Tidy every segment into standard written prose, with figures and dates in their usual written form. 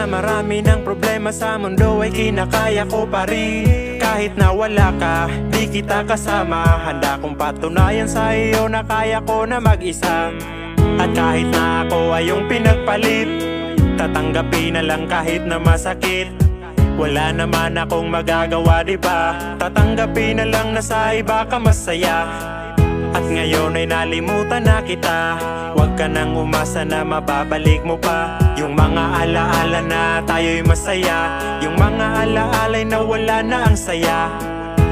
na marami ng problema sa mundo ay kinakaya ko pa rin. Kahit na wala ka, di kita kasama, handa kong patunayan sa iyo na kaya ko na mag-isa. At kahit na ako ay iyong pinagpalit, tatanggapin na lang kahit na masakit. Wala naman akong magagawa, di ba? Tatanggapin na lang na sa iba ka masaya. At ngayon ay nalimutan na kita. Huwag ka nang umasa na mababalik mo pa yung mga alaala na tayo'y masaya, yung mga alaala'y na wala na ang saya.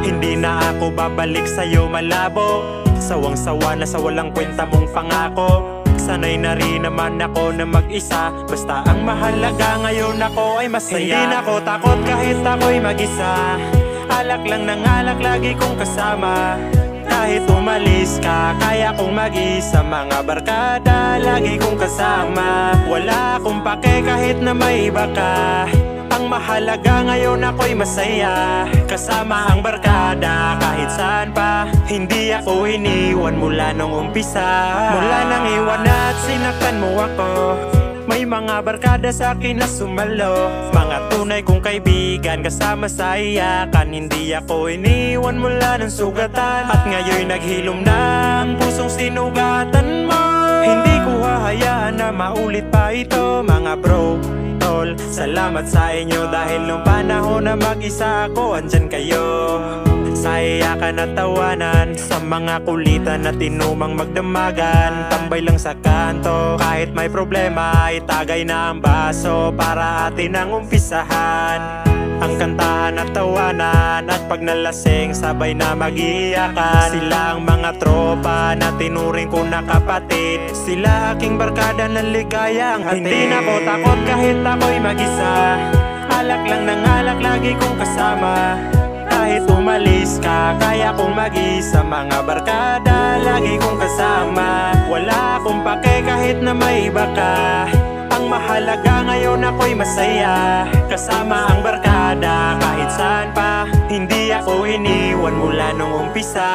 Hindi na ako babalik sa'yo malabo, sawang-sawa na sa walang kwenta mong pangako. Sanay na rin naman ako na mag-isa, basta ang mahalaga ngayon ako ay masaya. Hindi na ako takot kahit ako'y mag-isa, alak lang ng alak lagi kong kasama. Kahit umalis ka, kaya kong mag-isa, mga barkada lagi kong kasama. Wala akong pake kahit na may iba ka, ang mahalaga ngayon ako'y masaya. Kasama ang barkada kahit saan pa, hindi ako iniwan mula nung umpisa. Mula nang iwan at sinaktan mo ako, may mga barkada sa akin na sumalo. Mga tunay kong kaibigan kasama sa iyakan, hindi ako iniwan mula ng sugatan. At ngayon naghilom na ang pusong sinugatan mo. Hindi ko hahayaan na maulit pa ito, mga bro, tol. Salamat sa inyo dahil nung panahon na mag-isa ako, andyan kayo. Sa iyakan at tawanan, sa mga kulitan na tinumang magdamagan, tambay lang sa kanto. Kahit may problema, itagay na ang baso para atin ang umpisahan. Ang kantahan at tawanan, at pag nalasing sabay na mag-iyakan. Sila ang mga tropa na tinuring ko na kapatid, sila aking barkada ng ligaya ang hatid. Hindi na ko takot kahit ako'y mag-isa, alak lang ng alak lagi kong kasama. Kahit umalis ka, kaya kong mag-isa, mga barkada lagi kong kasama. Wala akong pake kahit na may iba ka, ang mahalaga ngayon ako'y masaya. Kasama ang barkada kahit saan pa, hindi ako iniwan mula nung umpisa.